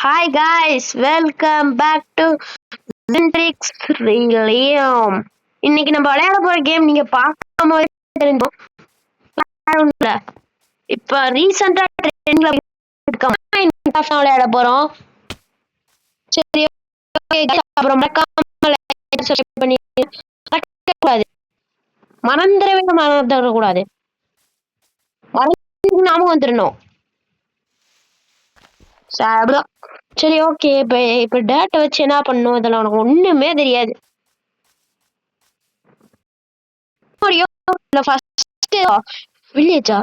Hi guys, welcome back to Zentrix Relium. இன்னைக்கு நம்ம விளையாட போற கேம் நீங்க பார்க்காம தெரிஞ்சோம். இப்ப ரீசெண்டா ட்ரெண்ட்ல விளையாட போறோம். சரி, அப்புறம் பண்ணி கூடாது. மறந்துடக்கூடாது. நாம வந்துடணும். சரி, ஓகே. இப்ப டேட்டா வச்சு என்ன பண்ணும், இதெல்லாம் உனக்கு ஒண்ணுமே தெரியாது. வில்லேஜா?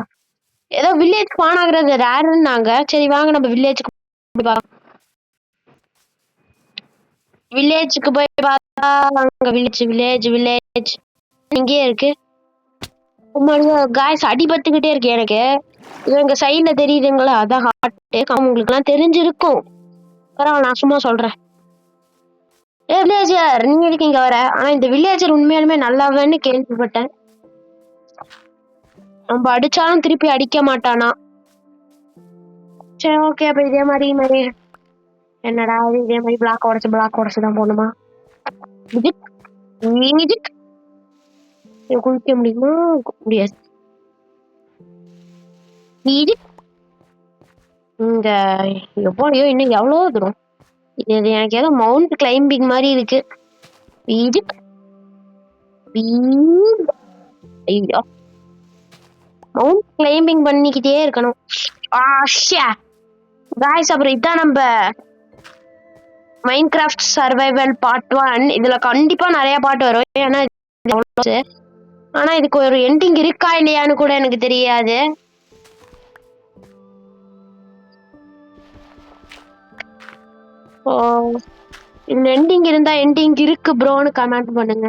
ஏதோ வில்லேஜ் ஸ்பான் ஆகுறது ரேருன்னாங்க. சரி வாங்க நம்ம வில்லேஜுக்கு போய் பார்த்தா அங்க வில்லேஜ் இங்கேயே இருக்கு. காய்ஸ் அடிபட்டுக்கிட்டே இருக்கு எனக்கு. எங்க சைட்ல தெரியுதுங்களா, அதான் ஹார்ட். உங்களுக்கு எல்லாம் தெரிஞ்சிருக்கும். பரவாயில்ல, நான் சும்மா சொல்றேன். வில்லேஜர் நீங்க இருக்கீங்க வர. ஆனா இந்த வில்லேஜர் உண்மையாலுமே நல்லாவேன்னு கேள்விப்பட்டேன். நம்ம அடிச்சாலும் திருப்பி அடிக்க மாட்டானா? சரி, ஓகே. அப்ப இதே மாதிரி என்னடா இதே மாதிரி பிளாக் உடச்சு தான் போகணுமா? குளிக்க முடியுமா? முடியாது. இங்க எவ்வளோ இன்னும் எவ்வளவு தூரம்? இது எனக்கு ஏதோ மவுண்ட் கிளைம்பிங் மாதிரி இருக்கு. ஐயோ, மவுண்ட் கிளைம்பிங் பண்ணிக்கிட்டே இருக்கணும். காய்ஸ், அப்புறம் இதான் நம்ம மைன்கிராஃப்ட் சர்வைவல் பார்ட் 1. இதுல கண்டிப்பா நிறைய பாட்டு வரும். ஏன்னா ஆனா இதுக்கு ஒரு எண்டிங் இருக்கா இல்லையான்னு கூட எனக்கு தெரியாது. இந்த எண்டிங் இருந்தா எண்டிங் இருக்கு ப்ரோன்னு கமெண்ட் பண்ணுங்க.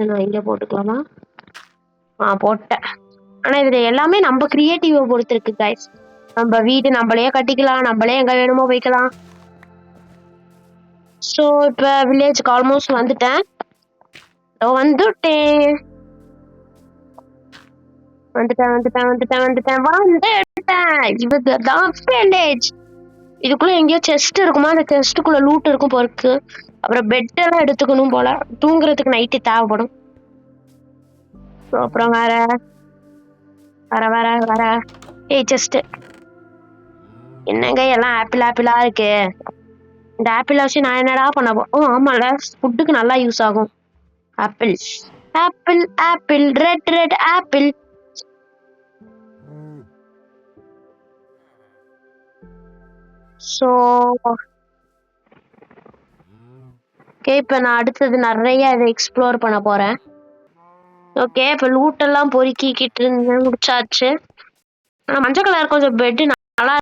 நான் இங்க போட்டுக்கலாமா? போட்டேன். ஆனா இதுல எல்லாமே நம்ம கிரியேட்டிவ பொறுத்து இருக்கு கைஸ். நம்ம வீடு நம்மளே கட்டிக்கலாம், நம்மளே எங்க வேணுமோ வைக்கலாம். சோ இப்ப வில்லேஜுக்கு ஆல்மோஸ்ட் வந்துட்டேன். இதுக்குள்ள எங்கேயோ செஸ்ட் இருக்குமா? அந்த செஸ்டுக்குள்ள லூட் இருக்கும் பொறுக்கு. அப்புறம் பெட் எல்லாம் எடுத்துக்கணும் போல, தூங்குறதுக்கு நைட்டு தேவைப்படும். அப்புறம் வேற செஸ்ட் என்னங்க எல்லாம் ஆப்பிளா இருக்கு. இந்த ஆப்பிள் வச்சு நான் என்னடா பண்ண ஆமால, ஃபுட்டுக்கு நல்லா யூஸ் ஆகும். Apple red apple. இப்ப நான் அடுத்தது நிறைய இதை எக்ஸ்ப்ளோர் பண்ண போறேன். ஓகே, இப்ப லூட் எல்லாம் பொறுக்கிக்கிட்டு இருந்து முடிச்சாச்சு. மஞ்சள் கலர் கொஞ்சம் பெட் நல்லா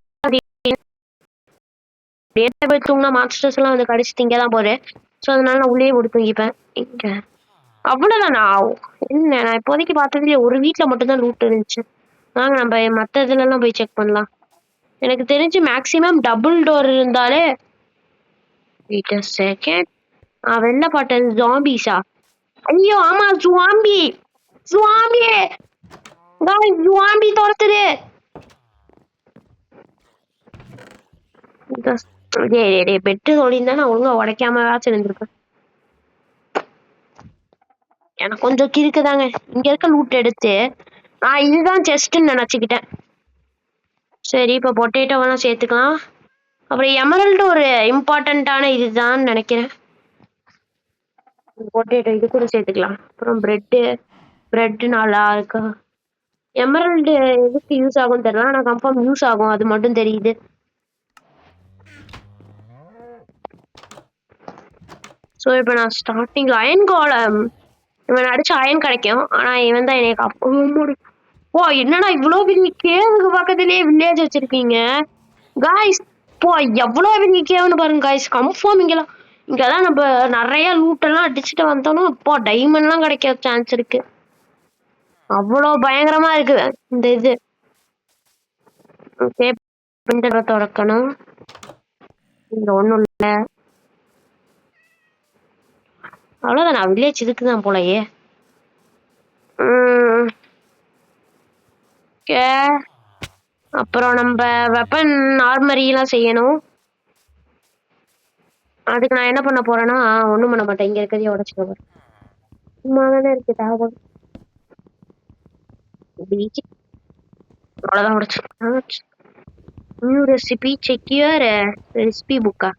தூங்கினா மாஸ்டர்ஸ் எல்லாம் வந்து கடிச்சு திங்கதான் போறேன். சோ அதனால நான் உள்ளே போட்டு தூங்கிப்பேன். இங்க அவ்வளவுதான். நான் இப்போதைக்கு பார்த்ததுல ஒரு வீட்டுல மட்டும்தான் லூட் இருந்துச்சு. வாங்க நம்ம மத்த இதுல எல்லாம் போய் செக் பண்ணலாம். எனக்கு தெரிஞ்சு மேக்சிமம் டபுள் டோர் இருந்தாலே. செகண்ட் வெள்ள பாட்டது ஜாம்பிஸா? ஐயோ ஆமா, ஜுவாம்பி துரத்துது. பெட்டு சொல்லியிருந்தா நான் ஒழுங்கா உடைக்காம இருந்திருப்பேன். எனக்கு கொஞ்சம் கிறுக்குதாங்க. இங்க இருக்க லூட் எடுத்து இதுதான் செஸ்ட்ன்னு நினைச்சுக்கிட்டேன். சரி, இப்ப பொட்டேட்டோவெல்லாம் சேர்த்துக்கலாம். அப்புறம் எமரல்டு ஒரு இம்பார்ட்டன்டான இதுதான் நினைக்கிறேன். பொட்டேட்டோ இது கூட சேர்த்துக்கலாம். அப்புறம் பிரெட் நல்லா இருக்கு. எமரல்டு எதுக்கு யூஸ் ஆகும் தெரியல, ஆனா கன்ஃபார்ம் யூஸ் ஆகும், அது மட்டும் தெரியுது. ஸோ இப்போ நான் ஸ்டார்டிங்ல அயன் கோலம் இவன் அடிச்ச அயன் கிடைக்கும். ஆனா இவன் தான் எனக்கு என்னடா இவ்வளவு பெரிய கேவுக்கு பக்கத்துலயே வில்லேஜ் வச்சிருக்கீங்க காய்ஸ். எவ்வளவு பெரிய கேவுன்னு பாருங்க காய்ஸ். கன்ஃபார்ம் இங்கதான் நம்ம நிறைய லூட் எல்லாம் அடிச்சுட்டு வந்தோம்னா டைமண்ட் எல்லாம் கிடைக்க சான்ஸ் இருக்கு. அவ்வளவு பயங்கரமா இருக்கு இந்த இது. தொடக்கணும். இங்க ஒண்ணும் இல்ல. அவ்வளவுதான், நான் வில்லேஜ் இதுக்குதான் போலயே. அப்புறம் நம்ம வெப்பன் ஆர்மரிலாம் செய்யணும். அதுக்கு நான் என்ன பண்ண போறேன்னா ஒண்ணும் பண்ண மாட்டேன். இங்க இருக்கிறதையே உடச்சுக்க போறேன். சும்மா தானே இருக்கு தேவை. பீச் அவ்வளோதான் உடச்சு. New recipe check your recipe புக்கா.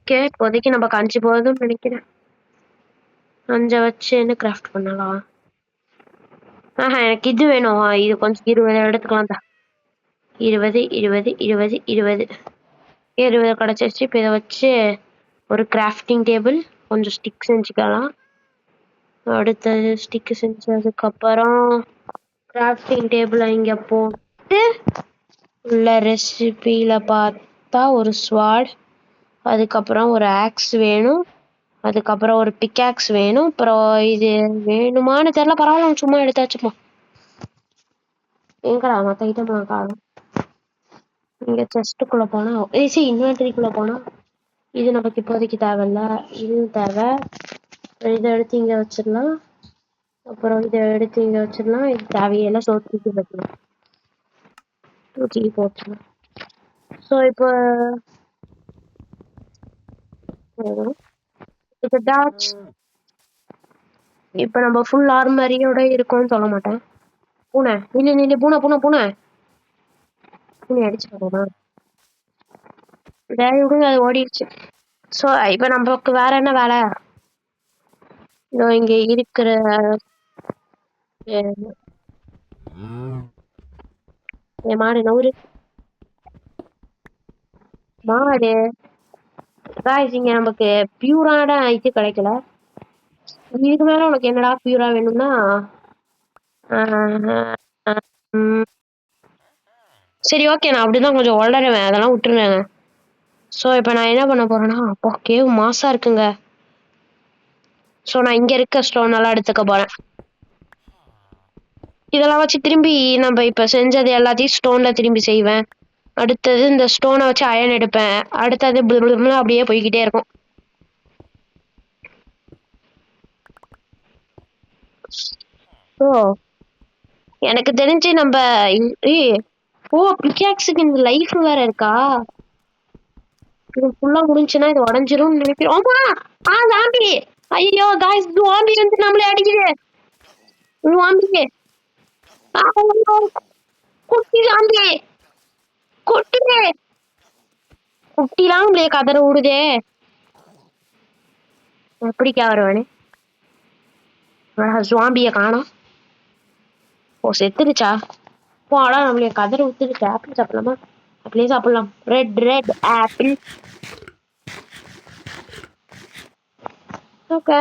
ஓகே இப்போதைக்கு நம்ம கஞ்சி போதும்னு நினைக்கிறேன். கஞ்சை வச்சு என்ன கிராஃப்ட் பண்ணலாம்? எனக்கு இது வேணும். இது கொஞ்சம் 20 எடுத்துக்கலாம் தான். 20 20 20 20 20 கிடச்சிருச்சு. இப்போ இதை வச்சு ஒரு கிராஃப்டிங் டேபிள் கொஞ்சம் ஸ்டிக் செஞ்சுக்கலாம். அடுத்தது ஸ்டிக்கு செஞ்சதுக்கப்புறம் கிராஃப்டிங் டேபிளை இங்கே போட்டு உள்ள ரெசிபியில் பார்த்தா ஒரு ஸ்வாட், அதுக்கப்புறம் ஒரு ஆக்ஸ் வேணும், அதுக்கப்புறம் ஒரு பிக்காக்ஸ் வேணும். அப்புறம் இது வேணுமான்னு தெரியல, பரவாயில்ல சும்மா எடுத்தாச்சுப்போம். எங்கடா மற்ற ஐட்டம் காணும்? இங்கே செஸ்ட்டுக்குள்ளே போனால் இன்வென்டரிக்குள்ளே போனால் இது நமக்கு இப்போதைக்கு தேவையில்ல. இது தேவை. இதை எடுத்து இங்கே வச்சிடலாம். அப்புறம் இதை எடுத்து இங்கே வச்சிடலாம். இது தேவையெல்லாம் தூக்கி வைக்கலாம். தூக்கி போட்டுலாம். ஸோ இப்போ இப்போ நம்ம ஃபுல் ஆர்மரியோட இருக்கோம்னு சொல்ல மாட்டேன். பூனை நில்லு நில்லு, பூனை பூனை பூனை பூனை அடிச்சு போனா வேலை விடுங்க, அது ஓடிடுச்சு. ஸோ இப்போ நமக்கு வேற என்ன வேலை? இதோ இங்க இருக்கிற மாடு நவுறு மாடு இங்க நமக்கு பியூரான இது கிடைக்கல. இதுக்கு மேல உனக்கு என்னடா பியூரா வேணும்னா சரி ஓகே, நான் அப்படிதான் கொஞ்சம் வளருவேன், அதெல்லாம் விட்டுருவேங்க. ஸோ இப்போ நான் என்ன பண்ண போறேன்னா, அப்போ கேவ் மாசா இருக்குங்க. ஸோ நான் இங்க இருக்க ஸ்டோன் எல்லாம் எடுத்துக்க போறேன். இதெல்லாம் வச்சு திரும்பி நம்ம இப்ப செஞ்சது எல்லாத்தையும் ஸ்டோன்ல திரும்பி செய்வேன். அடுத்தது இந்த ஸ்டோனை வச்சு அயன் எடுப்பேன். அடுத்தது அப்படியே போய்கிட்டே இருக்கும். ஓ எனக்கு தெரிஞ்சு நம்ம ஓ பிக்காக்ஸுக்கு இந்த லைஃப் வேற இருக்கா? இது ஃபுல்லா முடிஞ்சுன்னா இது உடஞ்சிரும் நினைக்கிறேன். ஆமா ஜாம்பி. ஐயோ காய்ஸ், ஜாம்பி வந்து நம்மளே அடிக்குது. ஜாம்பி குட்டி ஜாம்பி குட்டி குட்டிலாம் நம்மளே கதற விடுதே. எப்படிக்கா வருவானே? ஜாம்பிய காணோம். ஓ செத்துருச்சா? போடா, நம்மளே கதற விட்டுருச்சு. ஆப்பிள் சாப்பிடலாமா? அப்படியே சாப்பிடலாம். Red red apple. Okay.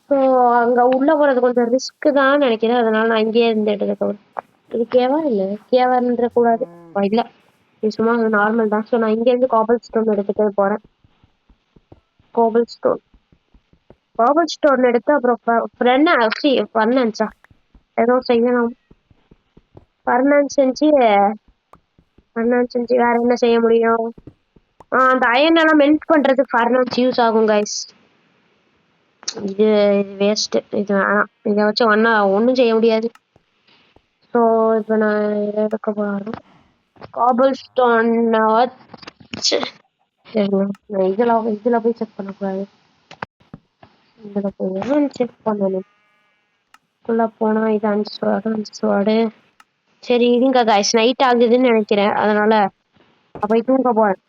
So அங்க உள்ள போறது கொஞ்சம் ரிஸ்க் தான் நினைக்கிறேன். அதனால நான் இங்கேயே இருந்து எடுத்துக்க. இது கேவா இல்லை? கேவான்ற கூடாது. இல்லை, இது சும்மா நார்மல் தான். ஸோ நான் இங்கேருந்து காபல் ஸ்டோன் எடுத்துட்டு போறேன். கோபல் ஸ்டோன் எடுத்து அப்புறம் ஃபர்னன்ஸா ஏதோ செய்யணும். ஃபர்னன்ஸ் செஞ்சு வேற என்ன செய்ய முடியும்? அந்த அயன் எல்லாம் மெல்ட் பண்றதுக்கு ஃபர்னன்ஸ் யூஸ் ஆகும் கைஸ். இது வேஸ்ட், இது வேணாம். இதை வச்சு ஒன்றும் செய்ய முடியாது. ஸோ இப்போ நான் எடுக்க போறேன் காபல் ஸ்டோன் வச்சு. நான் இதுல போய் செக் பண்ணக்கூடாது. இதுல போய் செக் பண்ணணும். உள்ள போனா இது 5 ஸ்வாடு. சரி இருங்க கைஸ், நைட் ஆகுதுன்னு நினைக்கிறேன். அதனால போய் தூங்க போறேன்.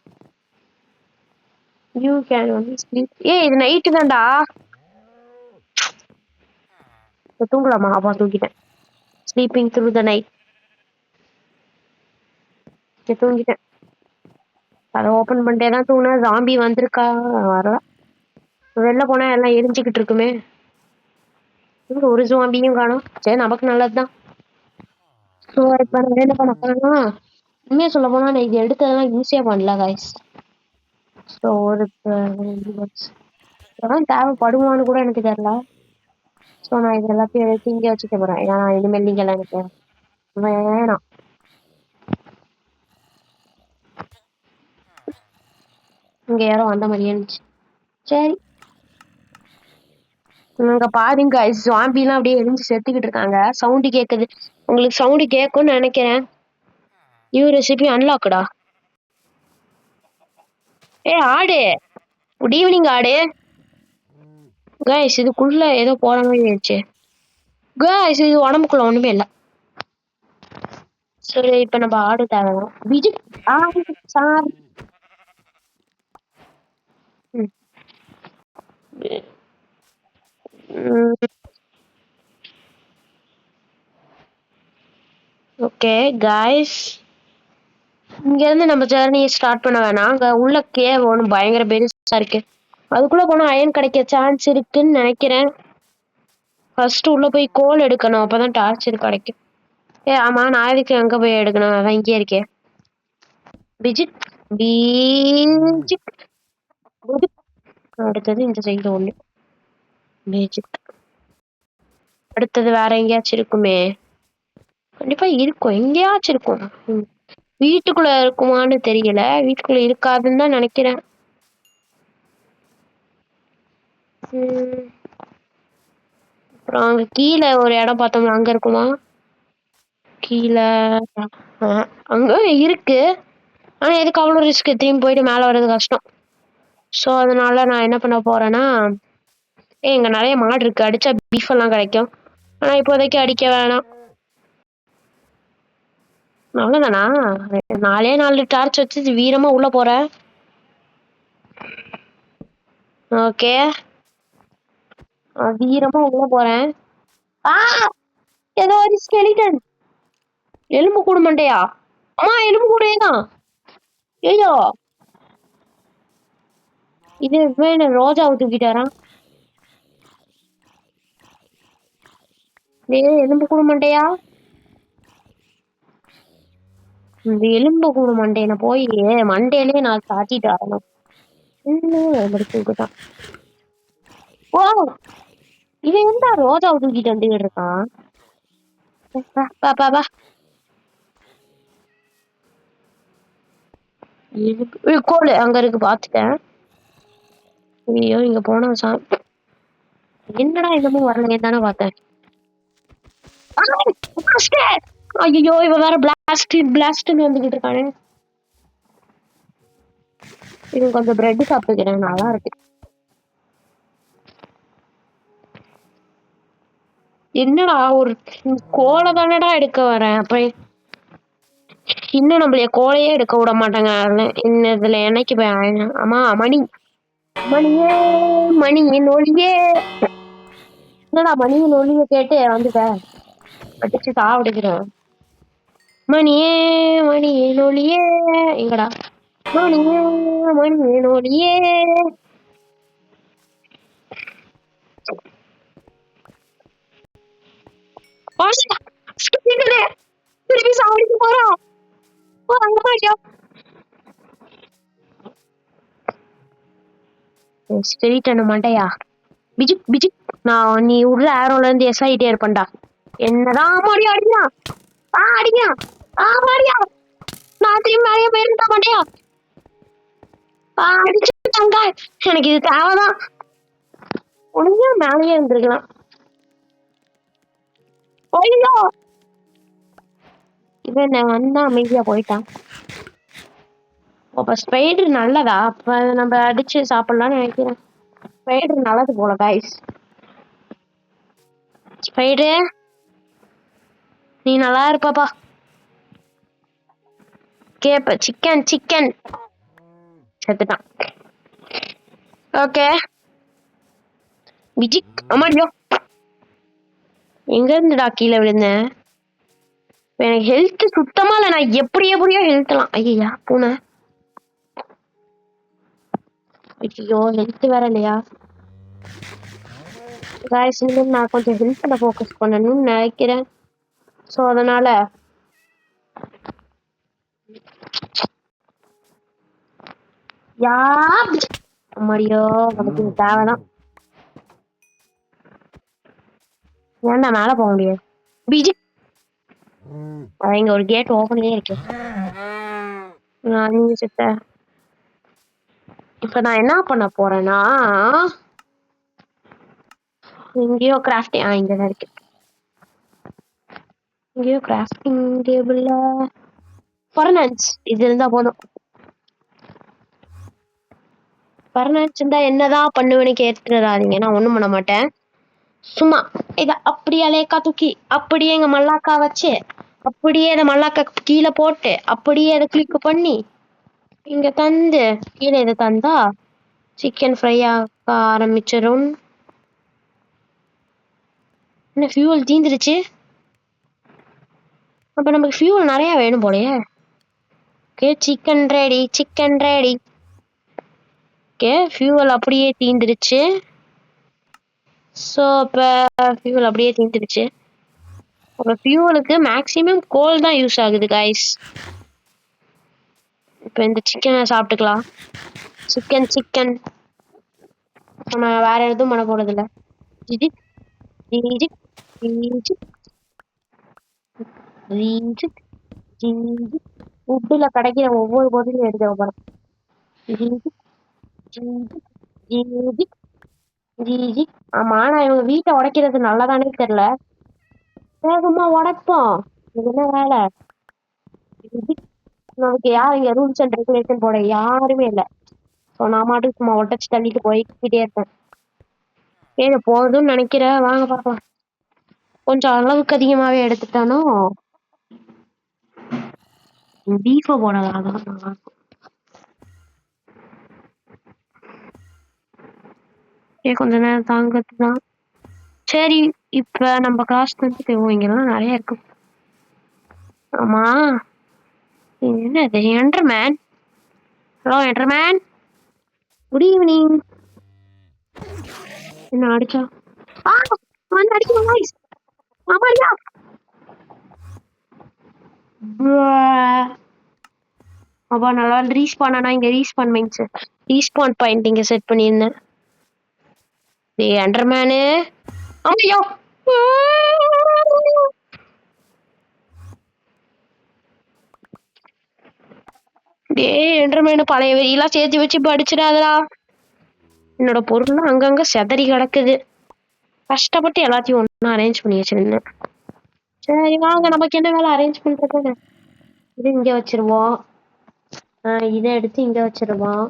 You can only sleep. இது நைட்டு தான்டா. தூங்கலாமா? அப்பா தூங்கிட்டேன். Sleeping through the night. தூங்கிட்டேன். அதை ஓப்பன் பண்ணிட்டே தான் தூங்கினா ஜாம்பி வந்திருக்கா வரல. வெளில போனா எல்லாம் எரிஞ்சுக்கிட்டு இருக்குமே. ஒரு ஜாம்பியும் காணும். சரி நமக்கு நல்லதுதான். ஸோ இப்போ நான் என்ன பண்ண போறேன்னா, உண்மையா சொல்ல போனா நான் இது எடுத்ததெல்லாம் ஈஸியா பண்ணல கைஸ். ஸோ ஒரு இதெல்லாம் தேவைப்படுமான்னு கூட எனக்கு தெரியல. ஸோ நான் இது எல்லாத்தையும் எடுத்து இங்கே வச்சுக்க போறேன். ஏன்னா இனிமேல் நீங்க எல்லாம் எனக்கு வேணாம். இங்க யாரோ வந்த மாதிரியே இருந்துச்சு. சரி இங்க பாருங்க ஜாம்பிலாம் அப்படியே எரிஞ்சு செத்துக்கிட்டு இருக்காங்க. சவுண்டு கேக்குது. உங்களுக்கு சவுண்டு கேட்கும்னு நினைக்கிறேன். நியூ ரெசிபி அன்லாக்குடா. ஆடு. குட் ஈவினிங் ஆடு. கைஸ் இதுக்குள்ள ஏதோ போற மாதிரி ஆயிடுச்சு. கைஸ் இது உடம்புக்குள்ள ஒண்ணுமே இல்ல. சரி இப்ப நம்ம ஆடு தேவைதான். விஜய் ஆடு சார். ஓகே கைஸ் இங்க இருந்து நம்ம ஜெர்னியை ஸ்டார்ட் பண்ண வேணாம். அங்க உள்ள கேவ் ஒன்று பயங்கர பெருசா இருக்கு. அதுக்குள்ள போனா அயன் கிடைக்க சான்ஸ் இருக்குன்னு நினைக்கிறேன். ஃபர்ஸ்ட் உள்ள போய் கோல் எடுக்கணும், அப்பதான் டார்ச்சர் கிடைக்கும். ஆமா நான் எதுக்கு அங்க போய் எடுக்கணும், அதான் இங்கே இருக்கேன். பிஜிக் பீஜிக். அடுத்தது இந்த சைடு ஒண்ணு. மேஜிக். அடுத்தது வேற எங்கேயாச்சும் இருக்குமே. கண்டிப்பா இருக்கும், எங்கேயாச்சும் இருக்கும். வீட்டுக்குள்ள இருக்குமான்னு தெரியல. வீட்டுக்குள்ள இருக்காதுன்னு தான் நினைக்கிறேன். அப்புறம் அங்க கீழே ஒரு இடம் பார்த்தோம்னா அங்க இருக்குமா? கீழே அங்க இருக்கு. ஆனா எதுக்கு அவ்வளவு ரிஸ்க், திரும்பி போயிட்டு மேல வர்றது கஷ்டம். சோ அதனால நான் என்ன பண்ண போறேன்னா, இங்க நிறைய மாடு இருக்கு, அடிச்சா பீஃப் எல்லாம் கிடைக்கும். ஆனா இப்போதைக்கு அடிக்க வேணாம். அவ்வளவுதானா? 4 டார்ச் வச்சு வீரமா உள்ள போறேன். ஓகே வீரமா உள்ள போறேன். ஏதோ ஒரு ஸ்கெலிட்டன். எலும்பு கூடு மண்டையா? அம்மா எலும்பு கூடையே தான். ஐயோ இது வேணும். ரோஜாவை தூக்கிட்டாரான். எலும்பு கூடு மண்டையா? இந்த எலும்பு கூடு மண்டையனை போய் மண்டையிலே நான் சாத்திட்டு வரணும். தூக்குதான். ஓ இவன் எந்த ரோஜாவை தூக்கிட்டு வந்துகிட்டு இருக்கான். பாப்பா கோல் அங்க இருக்கு, பாத்துட்டேன். ஐயோ இங்க போனா என்னடா இன்னமும் வரலையே தானே பார்த்தேன். ஐயோ இவன் வேற பிளாஸ்ட்னு வந்துகிட்டு இருக்கானே. இது கொஞ்சம் பிரெட் சாப்பிட்டுக்கிறேன், நல்லா இருக்கு. என்னடா ஒரு கோலை தானடா எடுக்க வரேன், அப்ப இன்னும் நம்மளைய கோலையே எடுக்க விட மாட்டாங்க. இதுல என்னைக்கு போய் ஆமா மணி மணியே மணியின் ஒளியே. என்னடா மணியின் ஒளிய கேட்டு வந்துட்டேன், அடிச்சு சாவடிக்கிறேன். மணியே மணியின் ஒளியே எங்கடா? மணியே மணியின் ஒளியே. திருப்பி சாவடிக்க போறோம். மண்டையா பிஜிக் பிஜிக். நான் நீ உள்ள ஆரோல இருந்து எஸ் ஆயிட்டே இருப்பேன்டா. என்னதான் மாடியா அடிக்கிறான். அடிக்கிறான். மாடியா நான் திரும்பி நிறைய போயிருந்தா மாட்டியா. அடிச்சுட்டாங்க. எனக்கு இது தேவைதான். ஒழுங்கா மேலேயே இருந்திருக்கலாம். இவன் வந்தா அமைதியா போயிட்டான். அப்ப ஸ்பைடர் நல்லதா? அப்ப நம்ம அடிச்சு சாப்பிடலாம்னு நினைக்கிறேன். ஸ்பைடர் நல்லது போல கைஸ். ஸ்பைடர் நீ நல்லா இருப்பப்பா. கேப்ப சிக்கன் சிக்கன் செத்துட்டான். ஓகே விஜிக். அம்மாடியோ எங்க இருந்துடா கீழே விழுந்தேன். எனக்கு ஹெல்த் சுத்தமா இல்ல. நான் எப்படியோ ஹெல்த்லாம். ஐயா பூனை. ஐயோ ஹெல்த் வேற இல்லையா காய்ஸ். நான் கொஞ்சம் ஹெல்த்ல ஃபோக்கஸ் பண்ணணும்னு நினைக்கிறேன். ஸோ அதனால அம்மாடியோ நமக்கு தேவைதான். ஏன்டா மேல போக முடியாது? பிஜி இங்க ஒரு கேட் ஓபன்லயே இருக்கு. நீங்க சித்த இப்ப நான் என்ன பண்ண போறேன்னா, எங்கேயோ கிராஃப்டிங் இங்கதான் இருக்கு. எங்கேயோ கிராஃப்டிங் டேபிள்ல ஃபர்னன்ஸ் இது இருந்தா போதும். ஃபர்னன்ஸ் இருந்தா என்னதான் பண்ணுவேன்னு கேட்டுறாதீங்க, நான் ஒண்ணும் பண்ண மாட்டேன். சும்மா இத அப்படியே லேக்கா தூக்கி அப்படியே எங்க மல்லாக்கா வச்சு அப்படியே இதை மல்லாக்கா கீழே போட்டு அப்படியே அதை கிளிக் பண்ணி இங்க தந்து கீழே இதை தந்தா சிக்கன் ஃப்ரை ஆக ஆரம்பிச்சிடும். என்ன ஃபியூவல் தீந்துருச்சு? அப்ப நமக்கு ஃபியூவல் நிறைய வேணும் போலயே. Okay, chicken ready, chicken ready. Okay, fuel அப்படியே தீந்துருச்சு. ஸோ இப்போ ஃபியூவல் அப்படியே தீந்துருச்சு. அப்புறம் ஃபியூவலுக்கு மேக்ஸிமம் கோல் தான் யூஸ் ஆகுது கைஸ். இப்போ இந்த சிக்கனை சாப்பிட்டுக்கலாம். சிக்கன் சிக்கன் நம்ம வேற எதுவும் பண்ண போறதில்ல. ஜிஜி ஜிஜி ஜிஜி ஜிஜி ஜிஜி உப்புல கிடைக்கிற ஒவ்வொரு பொருளையும் எடுத்து போறோம். ஜிஜி ஜிஜி ஜிஜி ஜிஜி. ஆமா, நான் இவங்க வீட்டை உடைக்கிறது நல்லதானே தெரியல. வேகமா உடைப்போம், இது என்ன வேலை? நமக்கு யார் இங்க ரூல்ஸ் அண்ட் ரெகுலேஷன் போட யாருமே இல்லை. ஸோ நான் மாட்டுக்கு சும்மா உடச்சு தள்ளிட்டு போய்கிட்டே இருப்பேன். ஏது போதும்னு நினைக்கிறேன், வாங்க பார்க்கலாம். கொஞ்சம் அளவுக்கு அதிகமாவே எடுத்துட்டானோ பீஃபை போடலாம், அதான் நல்லா இருக்கும். கொஞ்ச நேரம் தாங்கத்துதான். சரி, இப்ப நம்ம காசு வந்து இங்கெல்லாம் நிறைய இருக்கு. ஆமா, என்னது Enderman? Hello Enderman, good evening. என்ன அடிச்சா? வந்து அடிக்கணும் வாய்ஸ். ஆமாடியா. அப்பா நல்லா ரீஸ்பான் ஆனா இங்க ரீஸ்பான் மைண்ட் ரீஸ்பான் பாயிண்ட் இங்க செட் பண்ணியிருந்தேன். டேய் அண்டர்மேனு, ஐயோ டேய் அண்டர்மேனு பழைய வெறியெல்லாம் சேர்த்து வச்சு படிச்சிடாதடா. என்னோட பொருள்லாம் அங்கங்க செதறி கிடக்குது. கஷ்டப்பட்டு எல்லாத்தையும் ஒண்ணா அரேஞ்ச் பண்ணி வச்சிருந்தேன். சரி வாங்க, நமக்கு என்ன வேலை அரேஞ்ச் பண்றது. இது இங்க வச்சிருவோம், இதை எடுத்து இங்க வச்சிருவோம்,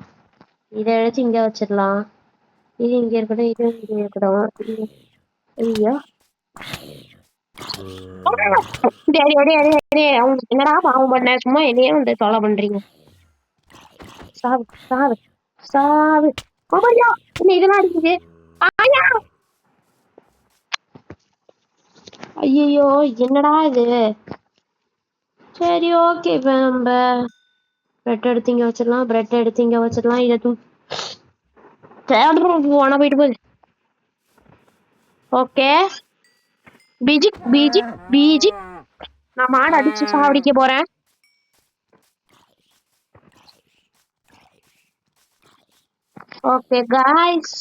இதை எடுத்து இங்க வச்சிடலாம். இது இங்க இருக்கட்டும், இது இங்க இருக்கட்டும். ஐயோ அவங்களுக்கு என்னடா பாவம் பண்ண, சும்மா என்னையே வந்து தொலை பண்றீங்க. சாவு சாவு சாவு. ஐயா என்ன இதெல்லாம் அடிக்குது. ஐயோ என்னடா இது. சரி ஓகே, இப்ப நம்ம பிரெட் எடுத்து இங்க வச்சிடலாம், பிரெட் எடுத்து இங்க வச்சிடலாம். இதை போனா போயிட்டு போகுது. ஓகே, பீஜிக் பீஜிக் பீஜிக். நான் மாடு அடிச்சு சாவடிக்க போறேன். ஓகே காய்ஸ்,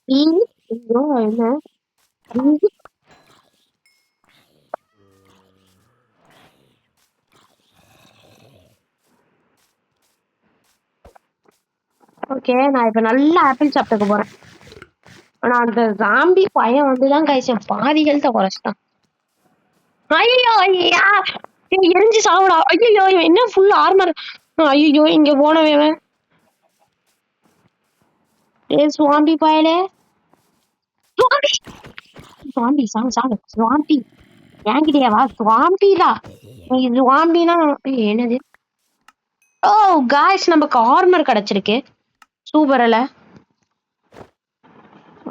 என்ன ஓகே, நான் இப்ப நல்லா ஆப்பிள் சாப்பிட்டுக்க போறேன். ஆனா அந்த ஜாம்பி பையன் வந்துதான் கைசன் பாதி ஹெல்த்த குறைச்சிட்டான். ஐயோ ஐயா, எரிஞ்சு சாவுடா. ஐயோ என்ன ஃபுல் ஆர்மர். ஐயோ இங்க போனவன் சுவாம்பி பயலே. சுவாம்பி சாவு சாவு. சுவாம்பி என்கிட்டயே வா. சுவாம்பிடா, சுவாம்பினா என்னது? ஓ காய்ஸ், நமக்கு ஆர்மர் கிடைச்சிருக்கு. சூப்பர்ல,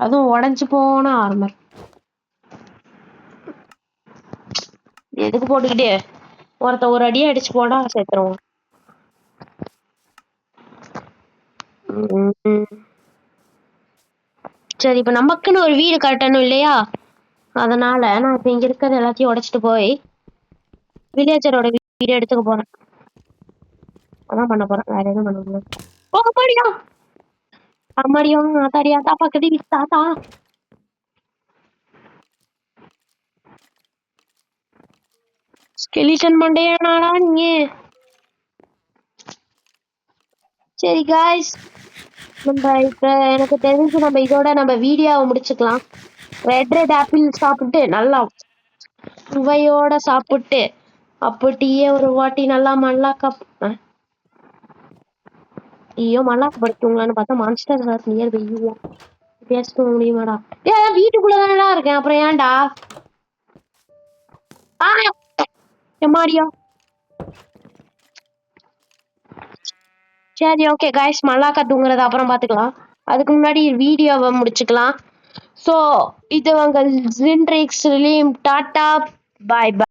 அதுவும் உடஞ்சு போன ஆர்மர். எதுக்கு போட்டுக்கிட்டே, ஒருத்த ஒரு அடியே அடிச்சு போனா சேர்த்துருவோம். சரி, இப்ப நமக்குன்னு ஒரு வீடு கட்டணும் இல்லையா? அதனால நான் இப்ப இங்க இருக்கிறது எல்லாத்தையும் உடைச்சிட்டு போய் வில்லேஜரோட வீடு எடுத்துக்க போறேன். அதான் பண்ண போறேன், வேற எதுவும் பண்ண முடியாது. அம்மாடியும் ஆத்தாடியா தாப்பா கடி தாத்தா. ஸ்கெலிட்டன் மண்டையானாடா நீ. சரி காய்ஸ், நம்ம இப்ப எனக்கு தெரிஞ்சு நம்ம இதோட நம்ம வீடியோவை முடிச்சுக்கலாம். ரெட் ஆப்பிள் சாப்பிட்டு நல்லா சுவையோட சாப்பிட்டு அப்படியே ஒரு வாட்டி நல்லா மல்லாக்கா ஐயோ மல்லாக்கா படிக்குங்களான்னு பார்த்தா மான்ஸ்டர் சார் நியர் பை பேச முடியுமாடா? ஏன் வீட்டுக்குள்ளதானடா இருக்கேன், அப்புறம் ஏன்டா? எம்மாடியா. சரி ஓகே காய்ஸ், மல்லாக்கா தூங்குறத அப்புறம் பார்த்துக்கலாம். அதுக்கு முன்னாடி வீடியோவை முடிச்சுக்கலாம். ஸோ இது உங்கள் ஜின்ட்ரிக்ஸ் டாட்டா பாய் பாய்.